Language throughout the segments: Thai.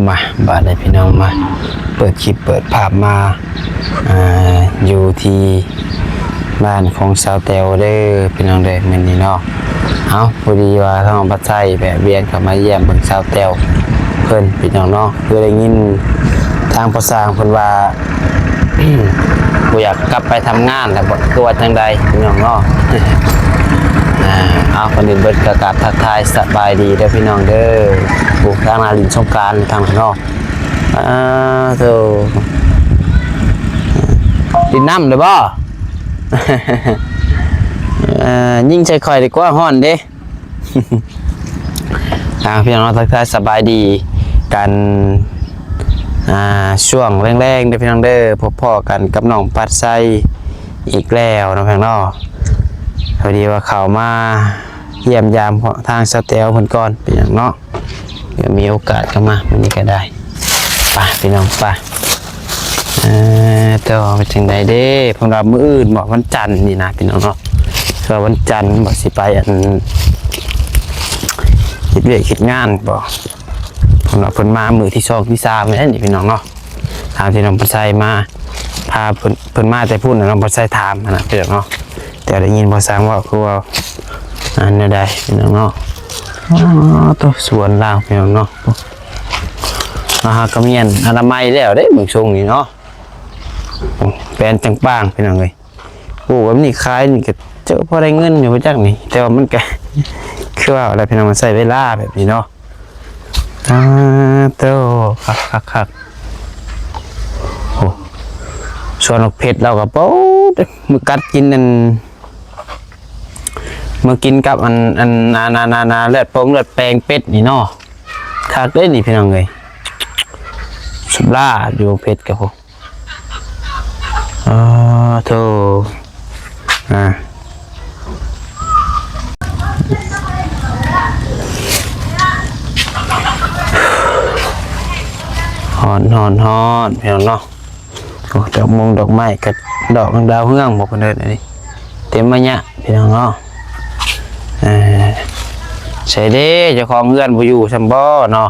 มาบาดได้พี่น้องมาเปิดคลิปเปิดภาพมาอยู่ที่บ้านของสาวแตวเด้อพี่น้องเด้อมื้อนี้เนาะเอาพอดีว่าทางปัจจัยแบบเวียนเข้ามาเยี่ยมเบิ่งสาวแตวเพิ่นพี่น้องเนาะคือได้ยินทางภาษาเพิ่นว่าบ่อยากกลับไปทำงานแล้วบ่คือว่าจังใดพี่น้องเนาะเอาคนอื่นเบิดกระกาศทักทายสบายดีเด้อพี่น้องเด้อผู้ทางนาลินสงกรานต์ทางนอกโธ่ดินน้ำเลยบ่ยิ่งใจคอยดีกว่าฮ้อนเด้พี่น้องทักทายสบายดีกันช่วงแรงๆเด้อพี่น้องเด้อพบพ่อกันกับน้องปัดไซอีกแล้วนะพี่น้องพอดีว่าเขามาเยี่ยมยามทางสเตลคนก่อนเป็นอย่างเนาะเดี๋ยวมีโอกาสก็มาวันนี้ก็ได้ไปพี่น้องไปต่อไปถึงไหนเด้พวกเรามื้ออื่นบอกวันจันทร์นี่นะพี่น้องเนาะก็วันจันทร์บอกสิไปคิดเวียกคิดงานบอกพวกเราเพิ่นมามือที่2ที่3นี่นี่พี่น้องเนาะถามที่น้องปัดไซมาพาเพิ่นมาแต่พูดน้องปัดไซถามนะพี่น้องเนาะแต่ได้ยินภาษาว่าคือว่านั่นได้พี่น้องเนาะตัวสวนลาวพี่น้องเนาะกระเมียนอนามัยแล้วได้เมืองชงนี่เนาะแปลนจังป้างพี่น้องเลยโอ้แบบนี้คล้ายนี่ก็เจอพอได้เงินอยู่มาจากนี่แต่ว่ามันก็คือว่าอะไรพี่น้องมันใส่เวลาแบบนี้เนาะโตคักโอ้ส่วนเผ็ดเราก็โป๊ดมือกัดกินนั่นมากินกับนาเลือดโป่งเลือดแปลงเป็ดนี่เนาะคักได้นี่พี่น้องเลยสุดล่าอยู่เป็ดกับผมโธ่ฮอนพี่น้องเนาะดอกมงดอกไม้กับดอกดาวเฮืองบอกกันเลยนี่เต็มมาเนี่ยพี่น้องเนาะใช่เด้เจ้าของเฮือนบ่อยู่ซัมบ่เนาะ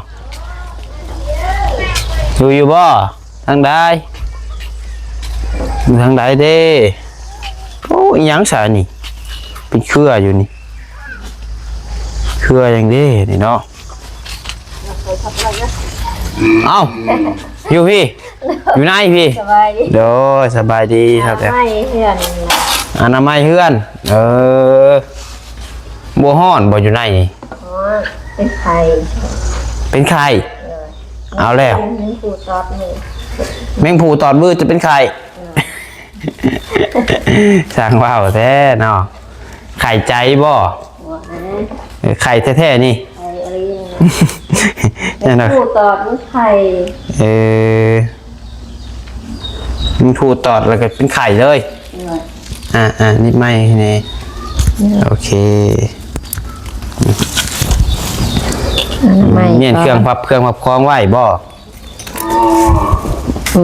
อยู่บ่ทางใดอยู่ทางใดเด้โอ้ยยังสานี่เป็นเครืออยู่นี่เครืออย่างนี้นี่เนาะเอ้าอยู่พี่อยู่ไหนพี่สบายดีโดยสบายดีครับแต่อนามัยเฮือนบัวห้อนบัวอยู่ไหนเป็นไข่เอาแล้วแมงผูตอดมือจะเป็นไข่สั่งว่าวแท้เนาะไข่ใจบ่ไข่แท้ๆนี่แมงผูตอดมันไข่แมงผูตอดแล้วก็เป็นไข่เลยนี่ไม่นี่โอเคเนี่ยเครื่องพับคล้องไหวบ่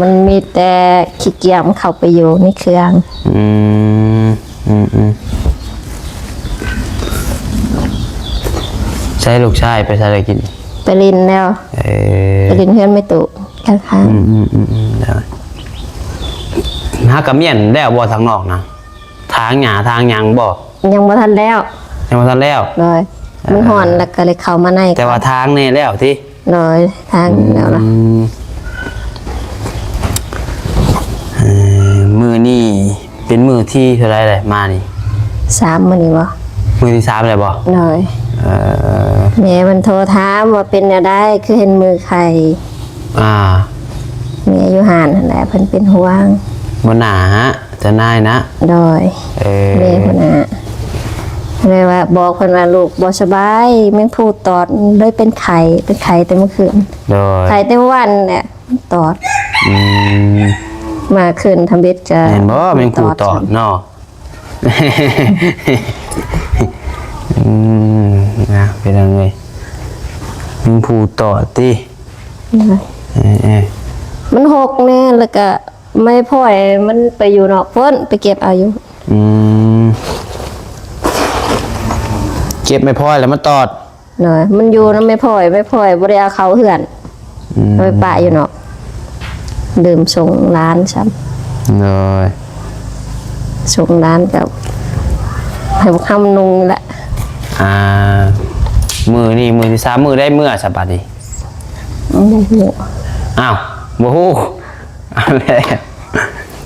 มันมีแต่ขี้เกียจเข้าไปอยู่ในเครื่องใช้ลูกชายไปใช้อะไรกินไปลินแล้วไปลินเพื่อนไม่ตุข้างได้หากระเมียนแล้วบ่ทางนอกนะทางหญ้าทางหยังบ่ยังบ่ทันแล้วเลยมันห่อนแล้วก็เลยเข้ามาในแต่ว่าทางนี่แล้วที่เลยทางแล้วล่ะมือนี่เป็นมือที่เท่าไรเลยมานี่3มื้อนี่บ่มือที่3เลยบ่เลยแม่มันโทรถามว่าเป็นอะไรคือเห็นมือใครแม่อยู่ห่านนั่นแหละเพิ่นเป็นห่วงบ่หนาจะนายนะโดยแม่เพิ่นน่ะเลยว่าบอกเพิ่นว่าลูกบ่สบายแมงผูตอดเลยเป็นไข่แต่เมื่อคืนไข่แต่วันเนี่ยตอดมาคืนทำเบ็ดจะเห็นบ่แมงผูตอดเนาะนะเป็นยังไงแมงผูตอดติมันหกเนี่ยแล้วก็ไม่พ่อยมันไปอยู่นอกพ้นไปเก็บอายุเก็บไม่พ่อยแล้วมันตอดหน่อยมันอยู่นะไม่พ่อยบ่ได้เอาเขาเหือน ไปปะอยู่เนาะดื่มส่งร้านซ้ เลย ำส่งร้านกับให้พวกคำนุงแหละ มือนี่มือที่3มือได้เมื่อสบายดี ไม่รู้ อ้าวบ่ฮู้อะไร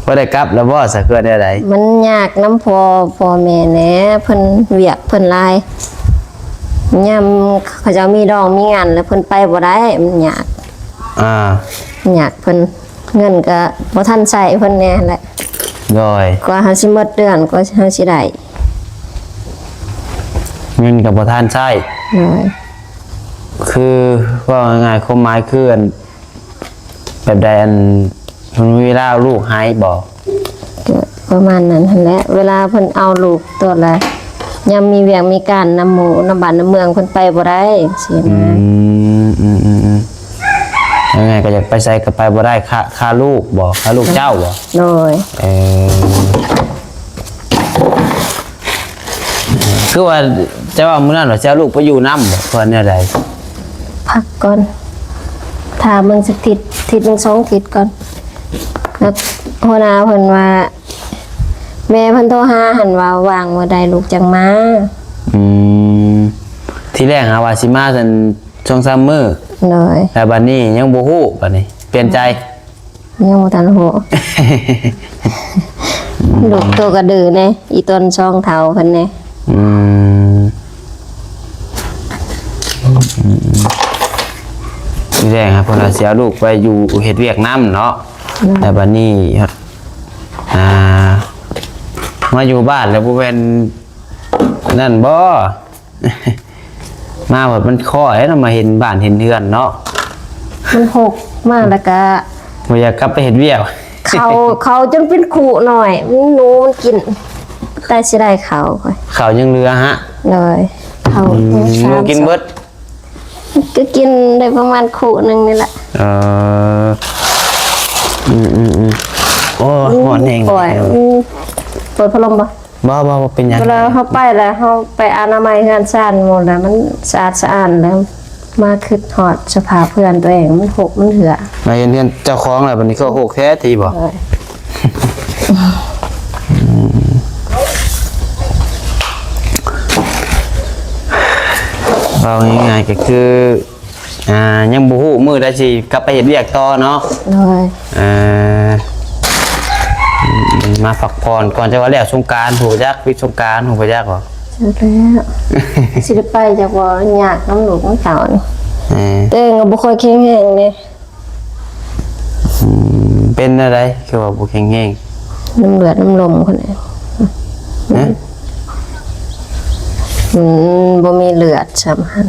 บ่ได้กลับแล้วบ่สะเกิดได้ได มันยากน้ำพอแม่แหน่เพิ่นเวียกเพิ่นลายยามเขาเจะมีดองมีงานแล้วเพิ่นไปบ่ได้มันยาก อยากเพิ่นเงินก็บ่ทันใช้เพิ่นแน่แหละ โดย กว่าเฮาสิหมดเดือนก็เฮาสิได้ เงินกับบ่ทันใช้ น้อย คือว่าง่ายๆความหมายคืออันแบบใดอันมันมีเวลาลูกหายบ่ ก็ประมาณนั้นหั่นแหละเวลาเพิ่นเอาลูกตัวละยามมีเวียกมีการนำหมู่นำบ้านนำเมืองเพิ่นไปบ่ได้สินะ ยังไงก็อยากไปใส่ก็ไปบ่ได้ค่าลูกบ่ค่าลูกเจ้าบ่ น้อย คือว่าจะว่ามื้อนั้นว่าจะเอาลูกไปอยู่นำบ่เพิ่นแนวใด พักก่อนถ้ามึงสักทิศหนึง2ทิศก่อนแล้วหัวหน้าเพิ่นว่าแม่เพิ่นโทรหาหั่นว่าว่างบ่ได้ลูกจังมา ที่แรกหาว่าสิมาซั่น2-3มื้อ น้อย แต่บัดนี้ยังบ่ฮู้บัดนี้เปลี่ยนใจ ยังบ่ทันโห ลูกตัวก็ดื้อแน่อีต้นช่องเฒ่าเพิ่นแน่ ที่แรกครับเพิ่นว่าสิเอาลูกไปอยู่เฮ็ดเวียกนำเนาะแต่บัดนี้มาอยู่บ้านแล้วบ่แม่นนั่นบ่ มาแบบมันข้อให้เรามาเห็นบ้านเห็นเรือนเนาะ มันหกมากแล้วก็ บ่อยากกลับไปเฮ็ดเวียก เขาจนเป็นขู่หน่อยมันหนูมันกินแต่สิได้เขาค่อย ข้าวยังเหลือฮะ เลยเขา หนูกินเบิด ก็กินได้ประมาณขู่หนึงนี่แหละ โอ้หอนแห้ง ปล่อยเปิดพัดลมปะ บ่เป็นหยัง เวลาเขาไปแล้วเขาไปอนามัยงานซ่านหมดแล้วมันสะอาดสะอ้านแล้วมาคือหอดสภาพเพื่อนตัวเองมันหกมันเถื่อ มาเห็นเรือนเจ้าของแล้วบัดนี้ก็โหกแท้ทีบ่ เลย เอาง่ายๆก็คือยังบ่ฮู้มื้อใดสิกลับไปเฮ็ดเวียกต่อเนาะ เลย มาพักผ่อนก่อนจะว่าแล้วสงกรานต์ผู้จักวิสงกรานต์ผู้จักบ่ เจอแล้วสิได้ไปจากว่าอยากน้ำหลูกน้ำเต่านี่แต่ก็บ่ค่อยแข็งแรงเลย เป็นอะไรคือว่าบ่แข็งแรง น้ำเลือดน้ำลมคนนี้ นะ บ่มีเลือดสำคัญ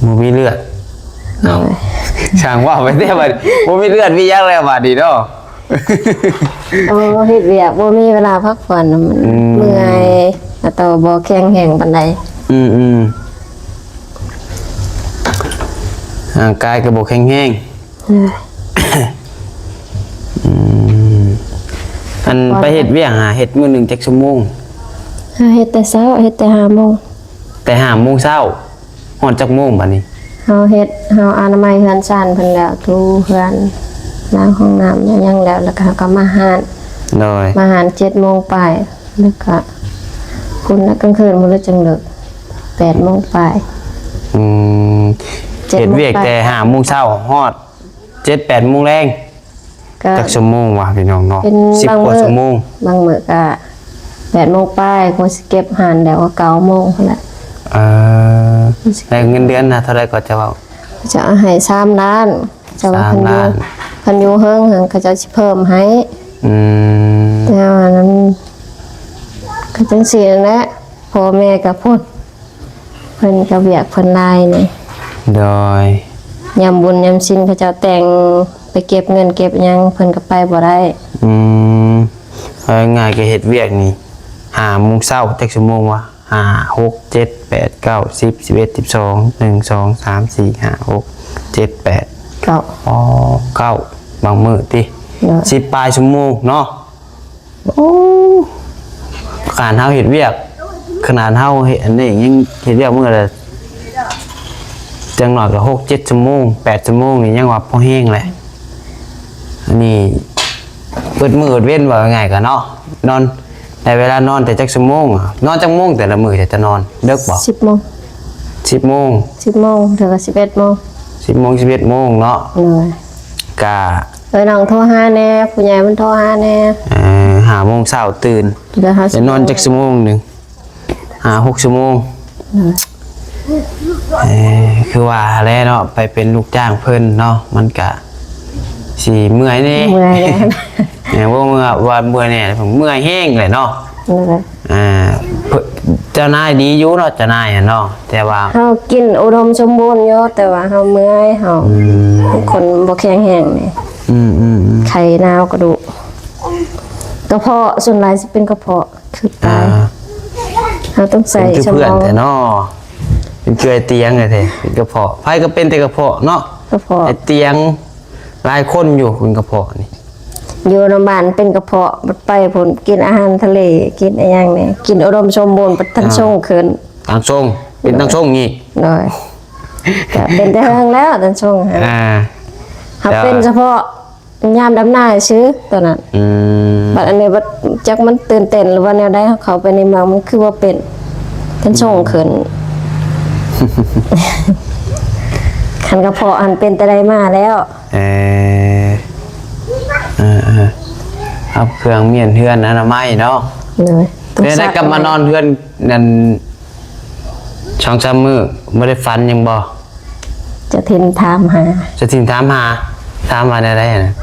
บ่มีเลือดช่างว่าไปเด้อบัดบ่มีเลือดมีหยังแล้วบัดนี้เนาะ โอ้เฮ็ดเวียกบ่มีเวลาพักผ่อนมันเมื่อยแล้วต่อบ่แข็งแรงปานใด ร่างกายก็บ่แข็งแรงอันไปเฮ็ดเวียกหาเฮ็ดมื้อหนึงจักชั่วโมง เฮ็ดแต่เช้าเฮ็ดแต่5โมง แต่5โมงเช้าฮอดจักโมงบัดนี้ เฮาเฮ็ดเฮาอนามัยเฮือนซ่านเพิ่นแล้วทูเฮือนล้างห้องน้ำยังแล้วแล้วก็เฮาก็มาหาร โดย มาหาร7โมงปลายแล้วก็คุณนักกลางคืนมื้อละจังเลิก8โมงปลาย เฮ็ดเวียกแต่5โมงเช้าฮอด 7-8 โมงแรง ก็ จักชั่วโมงวะพี่น้องเนาะ เป็น 10 กว่าชั่วโมง บางมื้อก็8โมงปลายกว่าสิเก็บหารแล้วก็9โมงพุ่นแหละ ได้เงินเดือนนะเท่าไรก็จะเว้า จะเอาให้3ล้านจะว่า 3 ล้าน เพิ่นอยู่เฮิงหันเขาจะสิเพิ่มให้ แต่ว่านั้นก็จังซี่นั่นแหละพ่อแม่ก็พูดเพิ่นก็เวียกเพิ่นลายนี่ โดย ยามบุญยามศีลเขาเจ้าแต่งไปเก็บเงินเก็บหยังเพิ่นก็ไปบ่ได้ เอาง่ายๆก็เฮ็ดเวียกนี่5โมงเช้าจักชั่วโมงวะ5 6 7 8 9 10 11 12 1 2 3 4 5 6 7 8 เก่า 9บางมื้อติ เนาะ 10ปลายชั่วโมงเนาะโอ้ขนาดเฮาเฮ็ดเวียกขนาดเฮาเฮ็ดอันนี้ยังเฮ็ดเวียกมื้อละ จังหน่อยก็6-7 ชั่วโมง8 ชั่วโมงนี่ยังว่าพอแห้งเลยอันนี้เปิดมือเว้นว่าไงกันเนาะนอนในเวลานอนแต่จักชั่วโมงนอนจักโมงแต่ละมื้อจะนอนเลิกบ่ 10 โมง 10 โมง 10 โมงถึง11 โมง 10 โมง11 โมงเนาะ เลย กะ น้องโทรหาแน่ผู้ใหญ่มันโทรหาแน่ 5 โมงเช้าตื่น เดี๋ยวหา จะนอนจักชั่วโมงหนึง6 ชั่วโมงคือว่าแล้วเนาะไปเป็นลูกจ้างเพิ่นเนาะมันกะสิเมื่อยนี่ เมื่อยแล้ว ว่าเมื่อยเนี่ยผมเมื่อยแห้งเลยเนาะ เลย เจ้านายดีอยู่เนาะเจ้านายเนาะแต่ว่า เฮากินอุดมสมบูรณ์อยู่แต่ว่าเฮาเมื่อยเฮาคนบ่แข็งแรงนี่ไข้หนาวกระดูกกระเพาะส่วนหลายสิเป็นกระเพาะคือตายเฮาต้องใส่ เป็น ส เพื่ ม อน อง แต่เนาะเป็นเกลือเตียงเลยเถอะเป็นกระเพาะไผก็เป็นแต่กระเพาะเนาะ กระเพาะ ไอเตียงหลายคนอยู่เป็นกระเพาะนี่ อยู่โรงพยาบาลเป็นกระเพาะบัดไปผลกินอาหารทะเลกินอะไรอย่างนี้กินอุดมสมบูรณ์ปัดทันส่งขึ้น ทางทรงเป็นทางทรงงี้ เลยก็เป็นแต่เฮิงแล้วทันส่งฮะเขาเป็นเฉพาะยามดำหน้าซื้อตอนนั้นบัดอันนี้บัดจักมันตื่นเต้นหรือว่าแนวใดเขาไปในเมืองมันคือว่าเป็นทันส่งขึ้นคันกระเพาะอันเป็นแต่ใดมาแล้ว เอาเครื่องเมียนเฮือนอนามัยเนาะ เลยต้อง ได้กลับมานอนเฮือนนั่น2-3 มื้อบ่ได้ฝันยังบ่ จะทินถามหา จะถึงถามมาได้นะ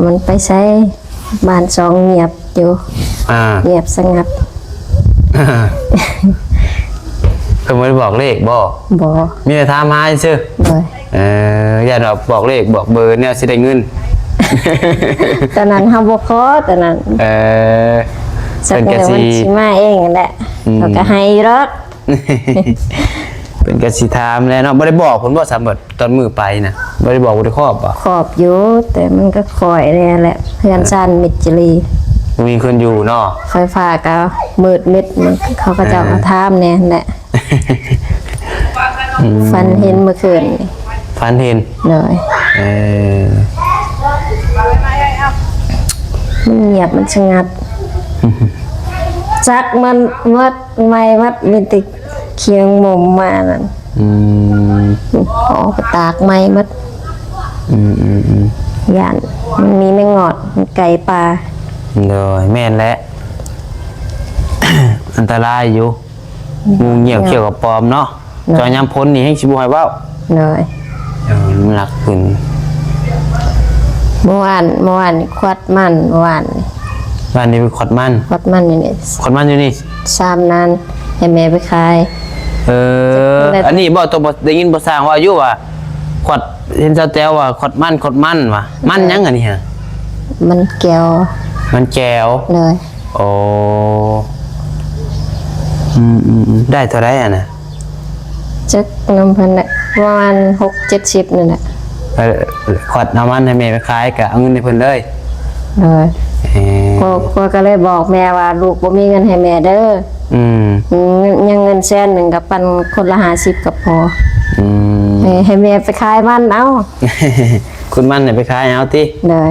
มันไปใช้บ้านสองเงียบอยู่ เงียบสงัด เพิ่นบ่ได้บอกเลขบ่ บ่ มีแต่ถามหาซื่อ เลย อย่าดอกบอกเลขบอกเบอร์เนี่ยสิได้เงิน ตอนนั้นเฮาบ่ขอตอนนั้นสัก เป็น เดี๋ กะ ยว สิ มันสิมาเองนั่นแหละเขาก็ให้รถ เป็นกะสิถามแล้วเนาะบ่ได้บอกเพิ่นบ่สามบัดตอนมื้อไปน่ะบ่ได้บอกบ่ได้ครอบบ่ ขอบอยู่แต่มันก็คอยแน่แหละเพื่อนซ่านมิตรจรี บ่มีคนอยู่เนาะ ไฟฟ้าก็มืดมิดมันเขาก็จะเอามาถามแน่นั่นแหละฟันเห็นเมื่อคืนนี่ ฝันเห็น เลย มันเงียบมันสงัดจักมันวัดไม่วัดมิติเคียงมุมมานั่นออกตากไม้มัดย่านมันมีแมงงอดมันไก่ปลา โดยแม่นแหละ อันตรายอยู่งูเหี่ยวเกี่ยวกับปลอมเนาะจอยามพ้นนี่ให้สิบ่ให้เว้า เลย มันหนักขึ้น เมื่อวานนี่ควัดมันเมื่อวานนี่ บ้านนี้เป็นขอดมัน ควัดมันอยู่นี่ ขอดมันอยู่นี่ 3 นานให้แม่ไปขาย อันนี้บ่ต้องบ่ได้ยินบ่สร้างว่าอยู่ว่าขอดเห็นเจ้าแต้วว่าขอดมันว่ะมันหยังอันนี้ฮะ มันแก้ว มันแก้ว เลย โอ้ได้เท่าไรอ่ะนะ จักน้ำเพันน่ะประมาณ6-70นั่นแหละ ขอดน้ำมันให้แม่ไปขายก็เอาเงินให้เพิ่นเลย เลยก็เลยบอกแม่ว่าลูกบ่มีเงินให้แม่เด้อยังเงิน100,000กับปันคนละ50กับพอให้แม่ไปขายมันเอา คุณมันเนี่ยไปขายเอาติ เลย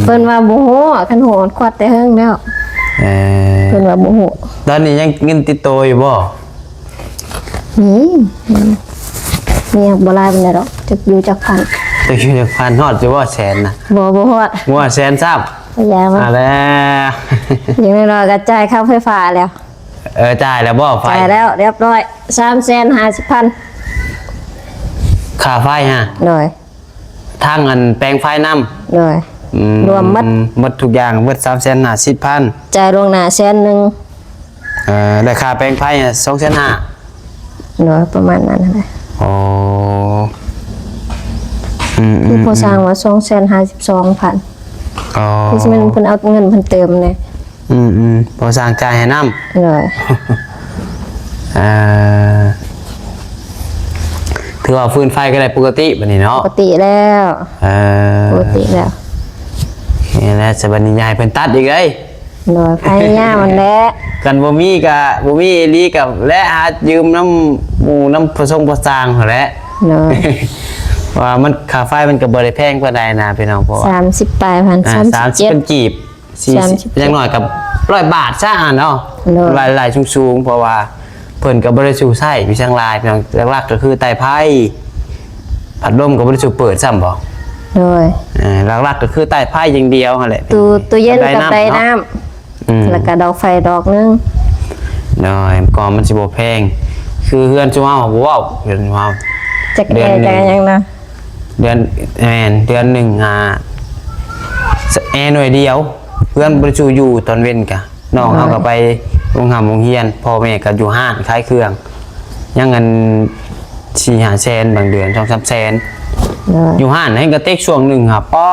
เพิ่นว่าบ่ฮู้คันฮู้ควัดแต่เฮิงแล้วเพิ่นว่าบ่ฮู้ ตอนนี้ยังเงินติดตัวอยู่บ่ นี่บ่หลายปานใดดอกจักอยู่จักพัน จะคิดจะพันฮอดจะว่าแสนนะ บ่ฮอด ว่าแสนซ้ำ อย่ามา แล้ว อย่างน้อยๆก็จ่ายค่าไฟฟ้าแล้ว จ่ายแล้วบ่ไฟ จ่ายแล้วเรียบร้อย350,000 ค่าไฟฮะ หน่อย ทางอันแปลงไฟน้ หน่อย ำ รวมหมด หมดทุกอย่างหมด350,000 จ่ายล่วงหน้า100,000 ได้ค่าแปลงไฟ250,000 หน่อยประมาณนั้นแหละ อ๋อ คือพอสร้างว่า252,000 อ๋อ คือมันเพิ่นเอาเงินเพิ่นเติมเลย พอสร้างจ่ายให้น้ำ หน่อย ถือว่าฟืนไฟก็ได้ปกติบัดนี้เนาะ ปกติแล้ว เออ ปกติแล้ว นี่แหละสบันนิยายเป็นตัดอีกเลย โดยพยายามมันแหละ กันบ่มีก็บ่มีอีหลีกับและหายืมน้ำหมู่น้ำผสมประสางหั่นแหละ โดย ว่ามันค่าไฟมันก็บ่ได้แพงปานใดนะพี่น้องเพราะว่า 30ปลายพัน 30เป็น 37 กีบ 37 อย่างน้อยกับ100 บาทซะเนาะ เนอะ หลายๆสูงๆเพราะว่าเพิ่นก็บ่ได้สู่ใช้มีช่างลายพี่น้องหลักๆก็คือไต้ไผ่พัดลมก็บ่ได้สู่เปิดซ้ำบ่ โดย หลักๆก็คือไต้ไผ่อย่างเดียวนั่นแหละ ตู้เย็นกับได เาะ น้ำ อืม แล้วก็ดอกไฟดอกนึง น้อยก่อนมันสิบ่แพงคือเฮือนจุเฮาบ่เว้าเฮือนเฮา จัก เดื แอ อน ร์ หนึ่ จั ง กหยังนะ เดือนเดือนหนึ่งแอร์หน่วยเดียวเพื่อนบริจูอยู่ตอนเว้นกะน้องเขาก็ไปโรงโรงเรียนพ่อแม่ก็อยู่ห้านขายเครื่องยังเงิน4-5 แสนบางเดือน2-3 แสน โดย อยู่ห้านให้กระเต็กช่วงหนึ่งครับป้อ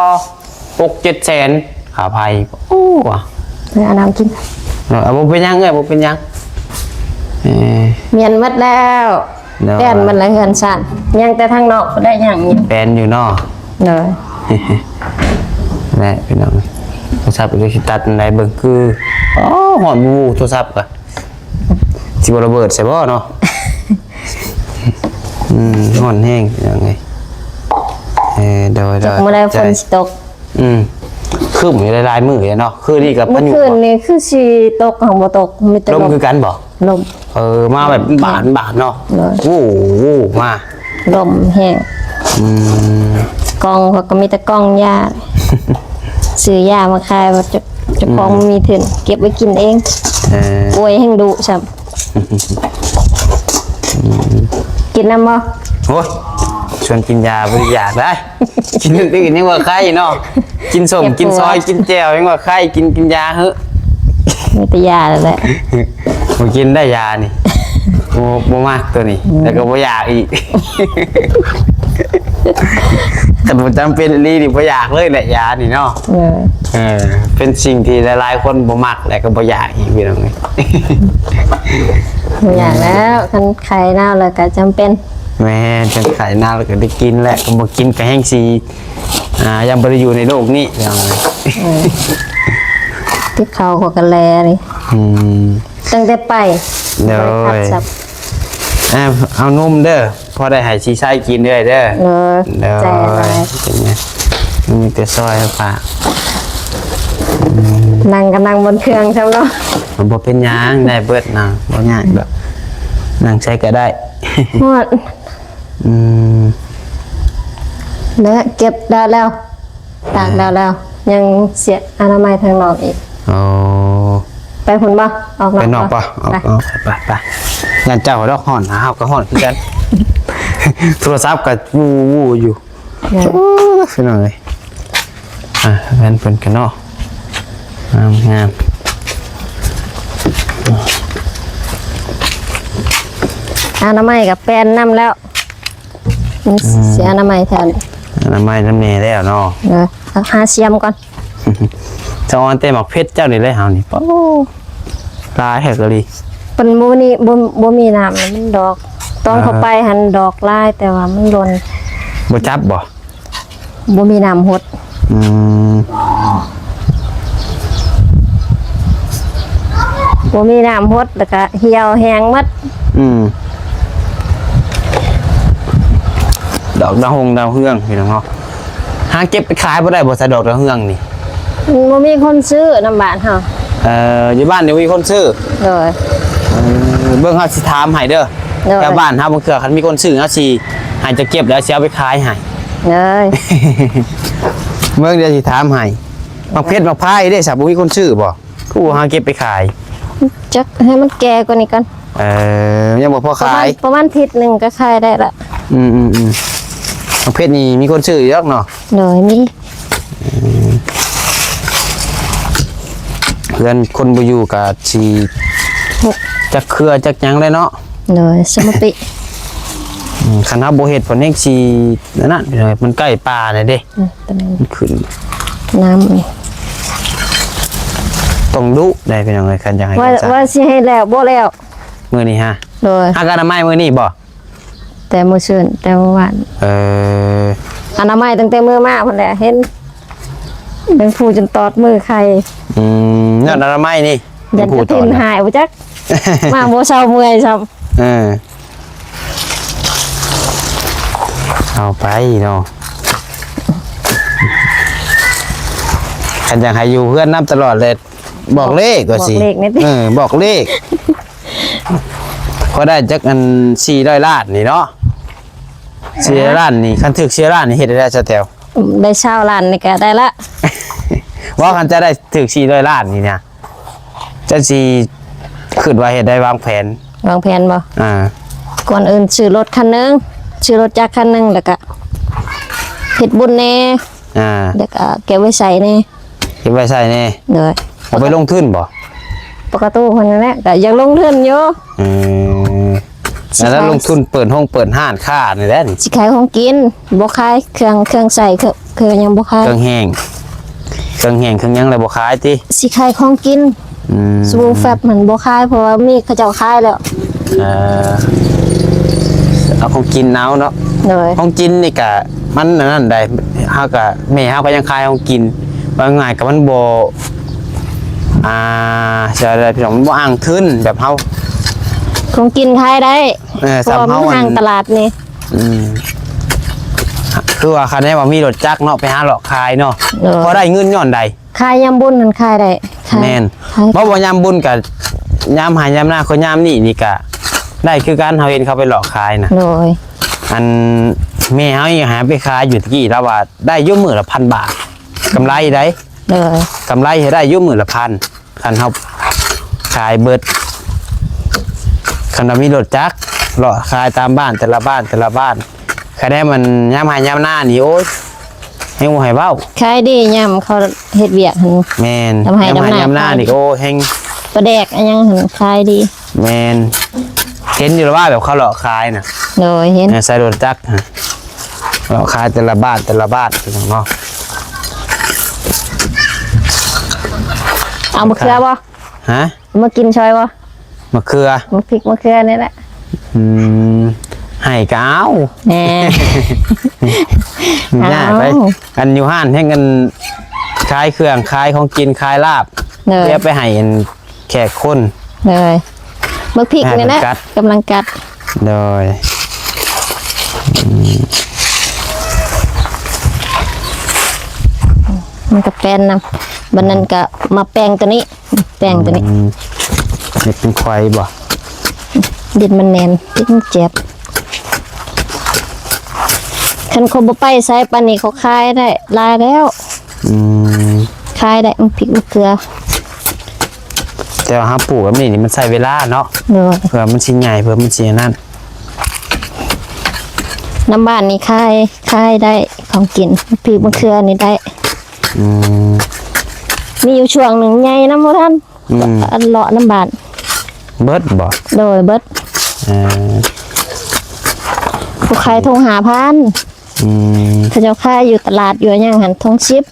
6-7 แสนขาภัยโอ้ว่ะ เอาน้ำกิน เอาบ่เป็นหยังเอ้ยบ่เป็นหยังเอ่อ เมียนหมดแล้ว เนอะ แป้นมันละเฮือนสั่นยังแต่ทางนอกบ่ได้หยังอยู่ แฟนอยู่เนาะ โดย แม่พี่น้องโทรศัพท์ก็สิตัดในเบิ่งคืออ๋อหอนบูโทรศัพท์ก็สิบ่ระเบิดใช่บ่เนาะ หอนแห้งยังไงโดย จักมื้อใดฝนสิตก คืบอยู่หลายๆมื้อเนาะคือนี่กับพา เมื่อ ยุ คืนนี้คือสิตกของบ่ตกมีแต่ ล ล ม ม คือกันบ่ ลม มาแบบบาดเนาะ เลย โอ้โหมา ลมแห้ง อืม กองเขาก็มีแต่กองยา ซื้อยามาขายว่าจะของมันมีถึงเก็บไว้กินเอง เออ ป่วยแห่งดุซ้กินน้ำบ่ โอ้ยชวนกินยาบ่อยากได้ กินอื่นๆยังว่าไข้เนาะกินส้มกินซอยกินแจ่วยังว่าไข้กินยาเฮ้อะ มีแต่ยาแล้วแหละ บ่กินได้ยานี่บ่มากตัวนี้แล้วก็บ่อยากอีก แต่บ่จำเป็นอีหลีนี่บ่อยากเลยแหละยานี่เนาะ เป็นสิ่งที่หลายๆคนบ่มักและก็บ่อยากอีกพี่น้องเอ้ย บ่อยากแล้วคันไข่เน่าแล้วก็จำเป็น แม่จังไข่หน้าแล้วก็ได้กินแหละก็บ่กินก็แห้งสิยังบ่ได้อยู่ในโลกนี้พี่น้องเอ้ย ที่เขาเขากันแลนี่ อืม ตั้งแต่ไป เดี๋ยว ไปขัดสับ เอานมเด้อพอได้ให้ชีใช้กินด้วยเด้อ เออ เดี๋ยว ใจอะไร เป็นไงมีแต่ซอยฝาก นั่งก็นั่งบนเครื่องใช่ไหมเนาะ มันบ่เป็นหยังได้เบิดนะบ่ยากดอกนั่งใช้ก็ได้ หมด อืม แล้วเก็บได้แล้วตากได้แล้ว ยังเสียอนามัยทางนอกอีก โอ้ ไปผลบ่ออกนอก ไปนอกปะออก ไป ไปงานเจ้าดอกห่อนหาเฮาก็ห่อนคือกัน โทรศัพท์ก็วูอยู่ เนี่ย พี่น้องเอ้ยแม่นเพิ่นกันเนาะงาม อนามัยกับแปลนน้ำแล้วมันเสียอนามัยแทน อนามัยน้ำเนแล้วเนาะ เออเอาหาเสียมก่อน เจ้าออนเต้หมักเพชรเจ้านี่เลยเฮานี่ป๊ลายแฮกเลย เป็นบ่นี่บ่มีน้ำนะมันดอกตอนเข้าไปหันดอกลายแต่ว่ามันหล่น บ่จับบ่ บ่มีน้ำหด อืม บ่มีน้ำหดแล้วก็เหี่ยวแห้งหมด ดอกดาวเฮืองพี่น้องเนาะหาเก็บไปขายบ่ได้บ่ซะดอกดาวเฮืองนี่ บ่มีคนซื้อน้ำบ้านเฮา อยู่บ้านเดี๋ยวมีคนซื้อ โดย เบิ่งเฮาสิถามให้เด้อ เด้อ แถวบ้านเฮาบ่เคือคันมีคนซื้อเฮาสิให้จะเก็บแล้วสิเอาไปขายให้ เลย เบิ่งเดี๋ยวสิถามให้มักเพชรมักพายเด้ซะบ่มีคนซื้อบ่กูหาเก็บไปขาย จักให้มันแก่กว่านี้ก่อน ยังบ่พอขาย ประมาณอาทิศนึงก็ขายได้ละ มักเพชรนี่มีคนซื้ออยู่ดอกเนาะ เลยมี เพื่อนคนบ่อยู่ก็สิจักเครือจักหยังเลยเนาะ เลยสมปิ คันเฮาบ่เฮ็ดเพิ่นเฮงสินั่นพี่น้องมันใกล้ป่าน่ะเด้ ตอนนั้น มันขึ้น น้ำนี่ ต้องดุได้พี่น้องเอ้ยคันอยากให้ ว่า กันซะ ว่าสิให้แล้วบ่แล้ว มื้อนี้ฮะ เลย หากอนามัยมื้อนี้บ่ แต่มื้อซื่นแต่เมื่อวาน เออ อนามัยตั้งแต่มื้อมาพุ่นแหละเห็น เป็นผู้จนตอดมือใคร ยอดอนามัยนี่ ยัน ผู้ จะ ต ทิ อน นหายบ่จัก มาบ่เช้าเมื่อยซ้ำ เอาไปเนาะขันอยากให้อยู่เพื่อนนับตลอดเลยบอกเลขก็สิ บอกเลขนิด บอกเลขก็ได้จักอัน400 ล้านนี่เนาะ400 ล้านนี่คันถึก400 ล้านนี่เฮ็ดได้ซะแถว ได้เช้าล้านนี่ก็ได้ละ ว่าคันจะได้ถึก400 ล้านนี่เนี่ยจะสิคิดว่าเฮ็ดได้วางแผน วางแผนบ่ อ่า ก่อนอื่นซื้อรถคันหนึงซื้อรถจักรคันหนึงแล้วก็เฮ็ดบุญแน่ แล้วก็เก็บไว้ใส่แน่ เก็บไว้ใส่แน่ เด้อ เอาไปลงทุนบ่ ปกติคนนั้นแหละก็ยังลงทุนอยู่ แล้วลงทุนเปิดห้องเปิดห้านค้านี่แหละนี่ สิขายของกินบ่ขายเครื่องใส่เครื่องยังบ่ขาย เครื่องแห้งเครื่องหยังแล้วบ่ขายติ สิขายของกินสบู่แฟบมันบ่ขายเพราะว่ามีเขาเจ้าขายแล้ว เอาของกินเอาเนาะ เลย ของกินนี่ก็มันนั่นได้เฮาก็แม่เฮาก็ยังขายของกินว่าง่ายก็มันบ่จะได้พี่น้องมันบ่อ้างทึนแบบเฮา ของกินขายได้ เพ เพราะว่ามันทางตลาดนี่ คือว่าคันนี้ว่ามีรถจักรเนาะไปหาหลอกขายเนาะพอได้เงินย้อนใด ขายยำบุญนั่นขายได้ขาย แม่น ขาย บ่ยามบุญกับยามหายามหน้าคนยามนี่ก็ได้คือการเฮาเห็นเขาไปหลอกขายนะ เลย อันแม่เฮาหาไปขายอยู่ตะกี้แล้วว่าได้อยู่มื้อละ1,000 บาทกำไรได้ เลย กำไรให้ได้อยู่มื้อละ1,000คันเฮาขายเบิดคันเรามีรถจักรหลอกขายตามบ้านแต่ละบ้านคะแนนมันยามหายามหน้านี่โอ๊ยให้หูให้เว้า ขายดียำเขาเฮ็ดเวียกหั่น แม่น ทำให้ ยามหายามหน้า ขาย นี่ก็โอ้แฮง ปลาแดกอันยังหั่นขายดี แม่นเห็นอยู่แล้วว่าแบบเขาหลอกขายน่ะ เลยเห็น ใส่รถจักรฮะเราขายแต่ละบ้านพี่น้องเนาะ เอามะเขือบ่ ฮะ มากินชอยบ่ มะเขือ มะพริกมะเขือนี่แหละ ให้กาว แหน่ ง่ายไปอันอยู่ห้านให้กันขายเครื่องขายของกินขายลาบ เลย เรียกไปให้แขกคน เลยมะพริกนี่แหละ กัด กำลังกัด โดย มันก็แป้นนะบันนั้นก็มาแป้งตัวนี้ แป้งตัวนี้ นี่เป็นควายบ่ ดินมันแน่นดินมันเจ็บคันเขาบ่ไปใส่ปานนี้เขาคายได้ลายแล้ว คายได้มันพริกมะเขือ แต่ว่าหาปลูกแบบนี้นี่มันใช้เวลาเนาะ เด้อ เพื่อมันชิ้นใหญ่เพื่อมันชิ้นนั่น น้ำบ้านนี่คายได้ของกินพริกมะเขือนี่ได้ มีอยู่ช่วงหนึ่งใหญ่น้ำบ่ทันอันเลาะน้ำบ้าน เบิดบ่ โดยเบิด เออ ผู้ขายทงหาพันเขาเจ้าขายอยู่ตลาดอยู่อย่างหันทงชิป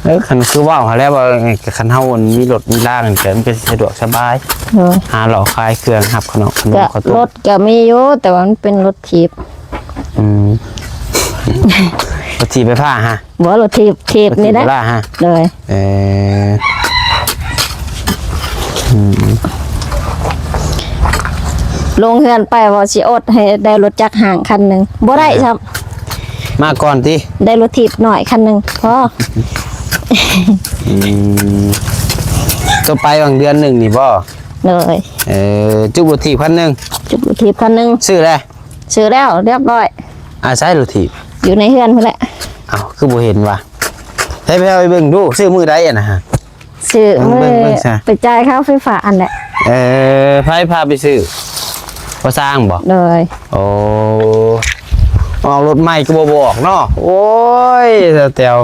แล้วคันคือว่าวหาแล้วว่าคันเฮามันมีรถมีล่างนี่ก็มันเป็นสะดวกสบาย เออ หาหล่อคลายเครื่องหับขนม ก็ ข้าว ร ต้ม ถก็มีอยู่แต่ว่ามันเป็นรถถีบ รถถีบไปผ้าฮะ บ่รถถีบนี่แหละ ล่าฮะ เลย เออ ลงเฮือนไปว่าสิอดให้ได้รถจักรห่างคันหนึงบ่ได้ครับ มาก่อนที่ ได้รถถีบหน่อยคันหนึงพอ ตัวไปบางเดือนหนึ่งนี่บ่ เลย จุบรถถีบคันหนึ่ง จุดรถถีบคันหนึง ซื้อเลย ซื้อแล้วเรียบร้อย ใช้รถถีบ อยู่ในเฮือนพุ่นแหละ อ้าวคือบ่เห็นว่ะให้ไปเอาไปเบิ่งดูซื้อมือใดอ่ะนะฮะ ซื้อมื้อ เบิ่งซะ ไปจ่ายค่าไฟฟ้าอันแหละ ไผพาไปซื้อบ่สร้างบ่ เลย โอ้เอารถใหม่ก็บ่บอกเนาะโอ้ยแตว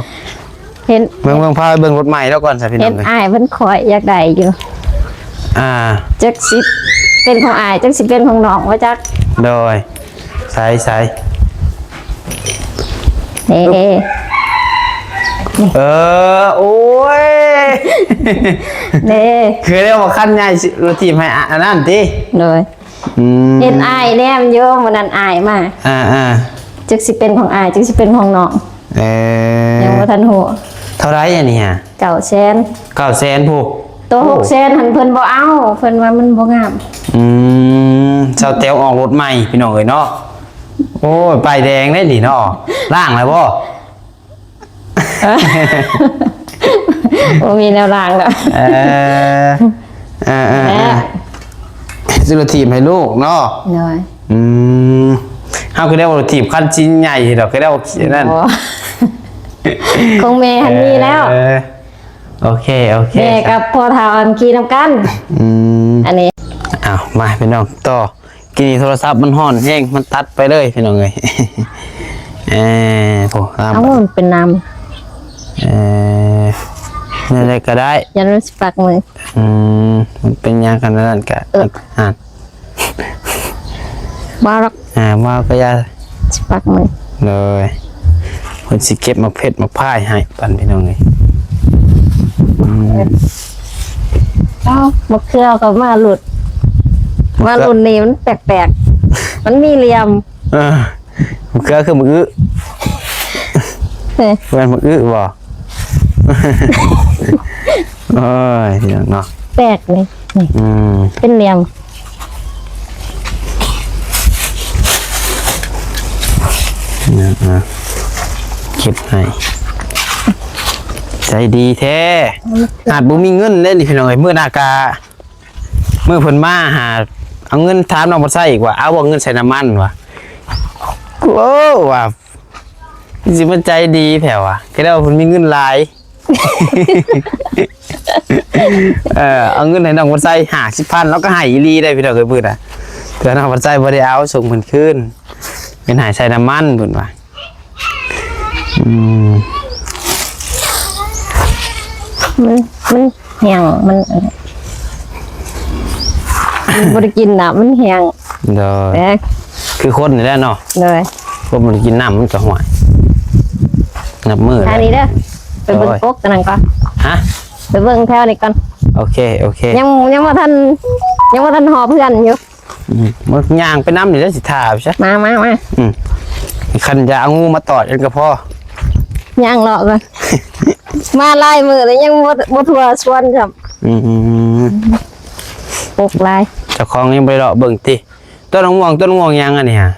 เห็น เบิ่งพาไปเบิ่งรถใหม่แล้วก่อนสิพี่น้ เห็ อน งเอ้ย อ้ายเพิ่นคอยอยากได้อยู่ จักสิเป็นของอ้ายจักสิเป็นของน้องว่าจัก โดยใส่ เด้ โอ้ย เด้ คือเรียกว่าขั้นใหญ่รถทีมให้อันนั้นติ เลยเห็นอ้ายแนมโยมวันนั้นอ้ายมา อ่า จักสิเป็นของอ้ายจักสิเป็นของน้องยังบ่ทันหัว เท่าไรอันนี้ฮะ 900,000 900,000ผู้ ตัว600,000หันเพิ่นบ่เอาเพิ่นว่ามันบ่งาม ชาวเตียวออกรถใหม่พี่น้องเอ้ยเนาะโอ้ยป้ายแดงได้ดิเนาะล่างแล้วบ่ โอ้มีแนวรางแล้ว ซื้อรถถีบให้ลูกเนาะ น้อย เฮาก็ได้ว่ารถถีบคันชิ้นใหญ่ดอกก็ได้ว่านั่น คงแม่หันมีแล้ว โอเคแม่กับพ่อเฒ่าอันขี่นำกันอันนี้ อ้าวมาพี่น้องต่อกินโทรศัพท์มันฮ้อนแห้งมันตัดไปเลยพี่น้องเอ้ยโหตาม เอามันเป็นน้ นี่อะไรก็ได้ ำยันรู้สึกปักมือ มันเป็นยางกันนั่นกะอ่าน บารัก ว่าก็ยา สิปักมือ เลยคนสิเก็บมาเพชรมาพ่ายให้ปันพี่น้องเลย เอ้ามะเขือกับมาหลุดมาหลุดนี่มันแปลกๆมันมีเหลี่ยม มันก็คือมือ เฮ้ย เพื่อนมือบ่โอ้ยพี่น้องเนาะ แปลกเลยนี่เป็นเหลี่ยม นะเก็บให้ใจดีแท้หาดบุมีเงินเล่นพี่น้องเอ้ยเมื่อหน้ากาเมื่อเพิ่นมาหาเอาเงินถามน้องบ่ใส่อีกว่าเอาบ่เงินใส่น้ำมันวะโอ้ว่าสิมันใจดีแถวอ่ะก็ได้ว่าเพิ่นมีเงินหลาย เอาเงินให้น้องบ่ใส่50,000แล้วก็ให้อีหลีได้พี่น้องเอ้ยเพิ่นน่ะเถื่อน้องบ่ใส่บ่ได้เอาส่งเพิ่นคืนเป็นหายใส่น้ำมันเพิ่นว่ามันแห้งมันบริกินน้ำมันแห้ง เด้อ แปลก คือคนนี่แหละเนาะ เลย คนมันกินน้ำมันก็ห่วยนับมือ ทางนี้เด้อไปเบิ่งปกกันนั่นก่อน ฮะ ไปเบิ่งแถวนี้ก่อน โอเค ยังว่าท่านหอเพื่อนอยู่ มันย่างไปน้ำนี่แล้วสิท่าใช่ มา คันจะเอางูมาตอดกันก็พอย่าง เลาะก่อน มาไล่มือเลยยังบ่ทัวชวนครับปกลาย เจ้าของยังไปเลาะเบิ่งติต้นม่วงยังอันนี้ฮะ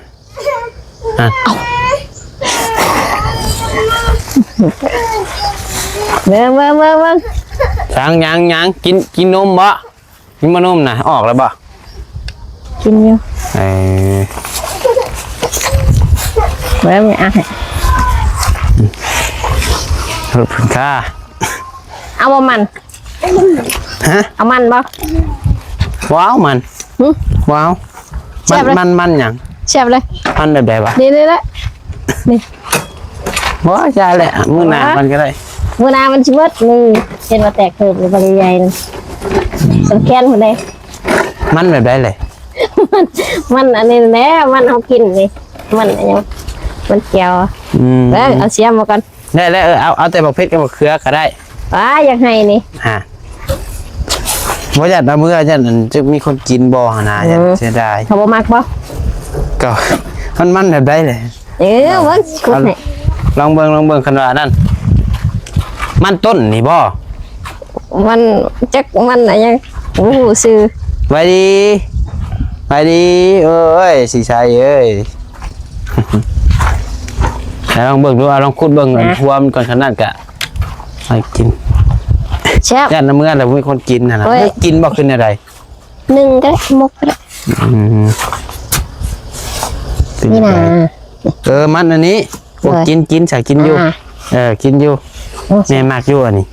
เบิ่ง ช้างยังกินนมบ่กินมานมนะออกแล้วบ่ กินอยู่ เบิ่งอ่ะ รถพึ่งค่า เอาบ่มัน ฮะ เอามันบ่ ว้าวมันว้าวมันหยัง เชียบเลย มันแบบใดวะ นี่แหละนี่ ว้าใช่แหละมื้อหน้ามันก็ได้ มื้อหน้ามันสิเบิดนี่เห็นว่าแตกเกิดบริใหญ่นั่นสังแคนพุ่นเด้ มันแบบใดเลย มันอันนี้แหละมันเอากินนี่มันอันยังมันเจียวแล้วเอาเสียมมาก่อน ได้แล้วเอาแต่บักเพชรกับบักเขือก็ได้ อยากให้นี่ ว่าจะเอามือจะจะมีคนกินบ่อนาจะเสียดาย เขาบ่มักบ่ ก็มันแบบได้เลย เบิ่งกุดให้ ลองเบิ่งขนาดนั้นมันต้นนี่บ่ มันจักมันอันยังโอ้โหซื้อ ไปดีเอ้ยสีชัยเอ้ย แล้วลองเบิ่งดูลองคุดเบิ่งหัวมันก่อนขนาดกะไปกิน แซ่บ ย่านน้ำเมื่อแต่มีคนกินนะกินบ่ขึ้นอะไร หนึ่งก็ได้มกก็ได้นี่นะ มันอันนี้กินใส่กินอยู่กินอยู่แม่มากอยู่อันนี้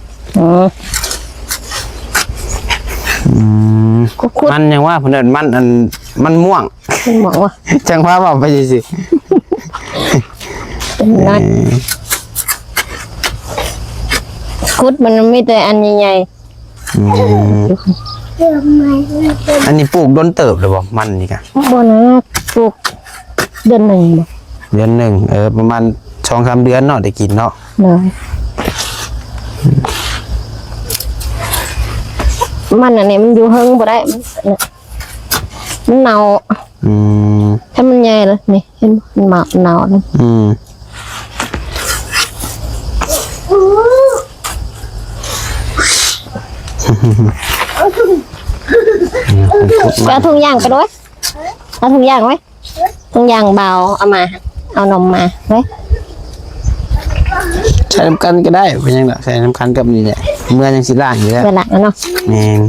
มันยังว่าเพื่อนมันม่วง มันบอกว่า จังว่าบอกไปสิ นัดคุดมันไม่แต่อันใหญ่ อันนี้ปลูกต้นเติบเลยบอกมันนี่กัน ๆบ่นะปลูกเดือนหนึ่งบ่ เดือนหนึ่งประมาณ2-3 เดือนเนาะได้กินเนาะ เลยมันอันนี้มันอยู่เฮิงบ่ได้มันเน่าถ้ามันใหญ่เลยนี่เห็นมันเน่าเลย เอาถุงยางไปด้วยเอาถุงยางไว้ถุงยางเบาเอามาเอานมมาไว้ ใช้น้ำกันก็ได้เป็นยังไงใช้น้ำกันกับนี่แหละเมื่อยังสิล่างอยู่แล้ว เวลาเนาะ แม่น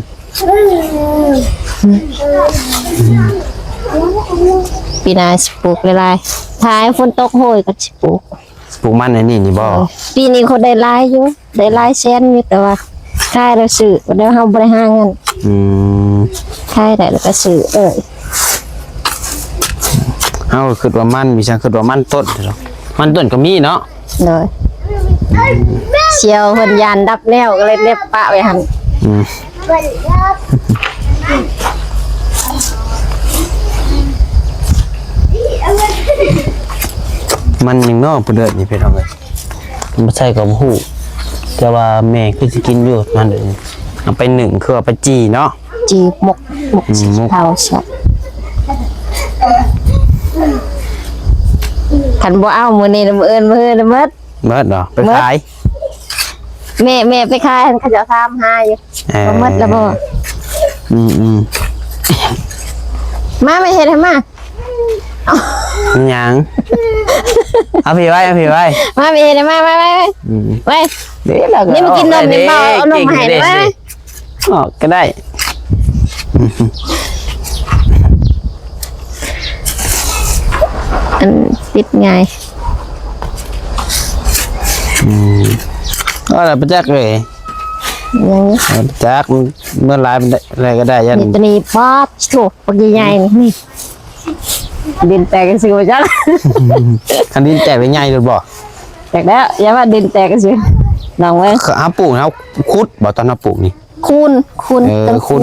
ปีหนาสิปลูกหลายๆท้ายฝนตกโหยก็สิปลูก ปลูกมันในนี่บ่ ปีนี้เขาได้หลายอยู่ได้หลายแสนอยู่แต่ว่าขายแล้วซื้อบ่ได้เฮาบ่ได้หาเงิน อืม ขายได้แล้วก็ซื้อเฮาคิดว่ามันมีจังคิดว่ามันต้นเนาะมันต้นก็มีเนาะ เลยเชียวเพิ่นยานดับแนวก็เลยเล็บปะไว้หั่น อืมมันยังนอกเดือดนี่พี่น้องเอ้ยมันบ่ใช่กับหูแต่ว่าแม่คือสิกินอยู่มันเด้อเอาไปหนึ่งคือเอาไปจีเนาะ จีบหมกสี หมก เทาใช่คันบ่เอามื้อนี้มื้ออื่นมื้อละหมด เมิดเหรอไปขาย แม่ไปขายหั่นเขาเจะถามหาอยู่บ่หมดแล้วบ่ อืม มาไม่เฮ็ดให้มา หยังเอาพี่ไว้เอาพี่ไว้ มาไม่เฮ็ดให้มาไว้ อืม ไว้ เดี๋ยวเรา นี่มากินนมนี่เปล่าเอานมมาให้ไว้ อ๋อก็ได้ อันปิดง่าย ก็แล้วไปจักเลย อย่างนี้ เอาไปจักมันเมื่อไรมันได้อะไรก็ได้ยัน นี่ตัวนี้ป๊อบโถปกใหญ่ๆนี่ดินแตกกันสิว่าจัง คันดินแตกไปใหญ่เลยบ่ แตกแล้วอย่าว่าดินแตกกันสิลองไว้ เขาเอาปลูกเอาคุดบ่ตอนเอาปลูกนี่ คูณ คูณ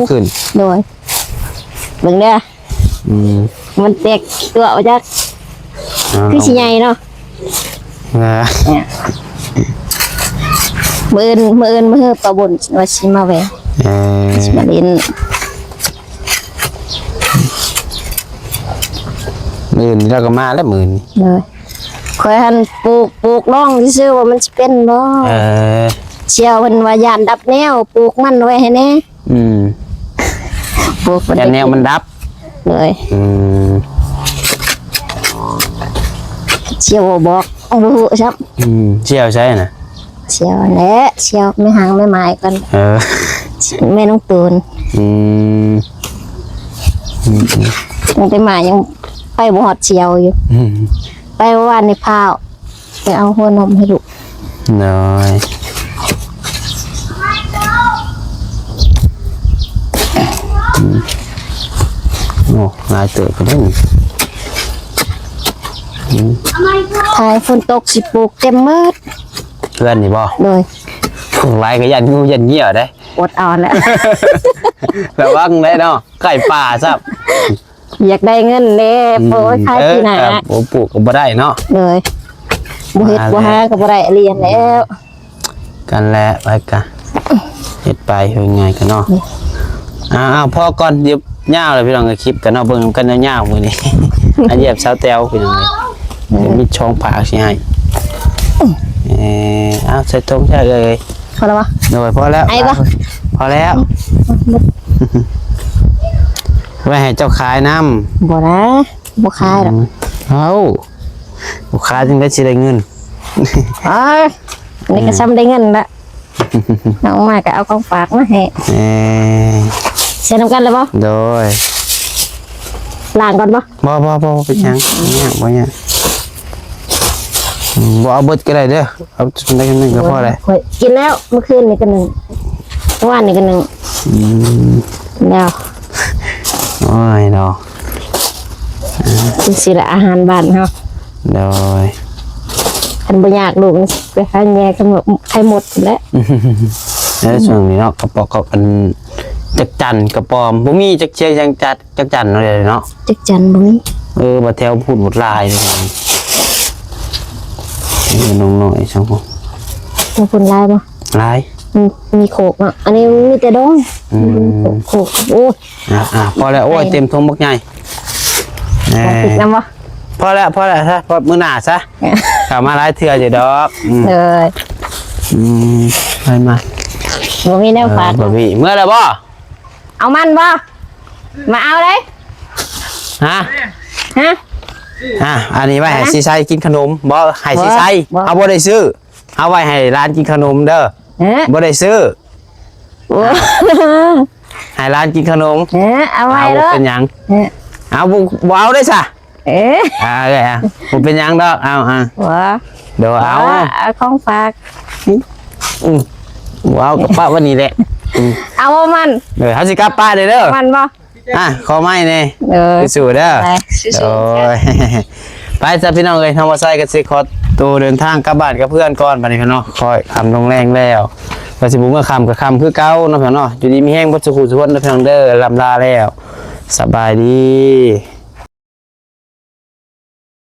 ขึ้น โดยเบิ่งเด้อ อืม มันแตกตัวว่าจักคือสิใหญ่เนาะ นะ มื้อปะบนว่าสิมาแหว สิมาเล่น มื่นเราก็มาแล้วมื่น เลยคอยหันปลูกร่องซื่อๆว่ามันสิเป็นบ่ เออ เชียวเพิ่นว่ายานดับแนวปลูกมันไว้ให้แน่ อืม ปลูกบ่ แต่ ได้ แนวมันดับ เลย อืม เชียวบ่บอกบ่ฮู้ครับ เชี่ยวใช่น่ะ เชียวแหละเชียวไม่ห่างไม่หมายกัน เออ แม่น้องตูน อืม ยังไปหมายยังไปบ่ฮอดเชียวอยู่ อืม ไปเมื่อวานในพาวไปเอาหัวนมให้ลูก น้อยโอ้ลายเต๋อก็ได้นี่ ทายฝนตกสิปลูกเต็มมืด เพื่อนนี่บ่ เลย พวกลายก็ยันงูยันเหี้ยได้ อดเอ่อนแล้ว ระวังได้เนาะไก่ป่าซับ อยากได้เงินเด้โปรยขายที่ไหน ครับโอ้ปลูกก็บ่ได้เนาะ เลยบ่เฮ็ดบ่หาก็บ่ได้เรียนแล้ว กันแหละไปกันเฮ็ดไปเฮ็ดไงกันเนาะอ้าวพอก่อนเดี๋ยวย่าวเลยพี่น้องก็คลิปกันเนาะเบิ่งกันยาวๆมื้อนี้ อันเหยียบเสาแตวพี่น้องเดี๋ยวมีช่องปากสิให้อ้าวใส่ตรงใช่เลย พอแล้วบ่ โดยพอแล้ว ไอ้ปะ พอแล้วไว้ให้เจ้าขายน้ำ บ่นะบ่ขายดอก เอาลูกค้าจึงได้สิได้เงิน อ๋ออันนี้ก็ซ้ำได้เงินละน้องมาก็เอาของฝากมาให้ เอ่อ เสียน้ำกันเลยบ่ โดย ล้างก่อนบ่ บ่ไปยังเนี่ยบ่เนี่ยบ่เอาเบิดก็ได้เด้อเอาได้กันหนึงก็พอได้ ข้อยกินแล้วเมื่อคืนนี่ก็หนึ่งเมื่อวานนี่ก็หนึ่งกินแล้ว โอ้ยเนาะ คือสิละอาหารบ้านเฮา โดย คันบ่อยากลูกมันไปหาแย่กันหมดใครหมดแล้ว แล้วช่วงนี้เนาะกระปอกกับอันจักจันกระปอมบ่มีจักเชียงจักจันเนาะเลยเนาะ จักจันบ่มี บ่แถวพูดหมดลายเลยน้องน้อยช่างพง มีคนลายบ่ ลาย มีโขกเนาะอันนี้มีแต่ดองโขกโอ้ย พอแล้วโอ้ยเต็มทงบักใหญ่ ของติดน้ำบ่ พอแล้วซะพอมื้อหน้าซะกลับมาหลายเทื่อจะดอก เลย ไปมา บ่มีแนวฝาก บ่มีเมื่อแล้วบ่ เอามันบ่มาเอาเลย ฮะ ฮะ อันนี้ไว้ให้สิใช้กินขนมบ่ให้สิใช้ บ่ เอาบ่ได้ซื้อเอาไว้ให้ร้านกินขนมเด้อ เอ๊ะ บ่ได้ซื้อ โอ้ ให้ร้านกินขนม เอ๊ะเอาไว้ เอา เด้อ เป็นหยัง เอ๊ะ เอาบ่เอาได้ซะ เอ๊ะ เลยบ่เป็นหยังดอกเอาบ่ เดี๋ยวเอา เอาของฝาก ว้าวกับป้าวันนี้แหละอืม เอามัน เดี๋ยวเขาสิกลับป้าเด้อ มันบ่ ขอไม้นี่ ไป สู้ๆเด้อ ไป โอ้ย ไปจ้ะพี่น้องเอ้ยทำว่าไส้กันสิขอตัวเดินทางกลับบ้านกับเพื่อนก่อนบัดนี้พี่น้องคอยคำลงแรงแล้วก็สิบุเมื่อคำกับคำคือเก่าเนาะพี่น้องอยู่ดีมีแห้งบ่สุขุสุขนเนาะพี่น้องเด้อลำลาแล้วสบายดี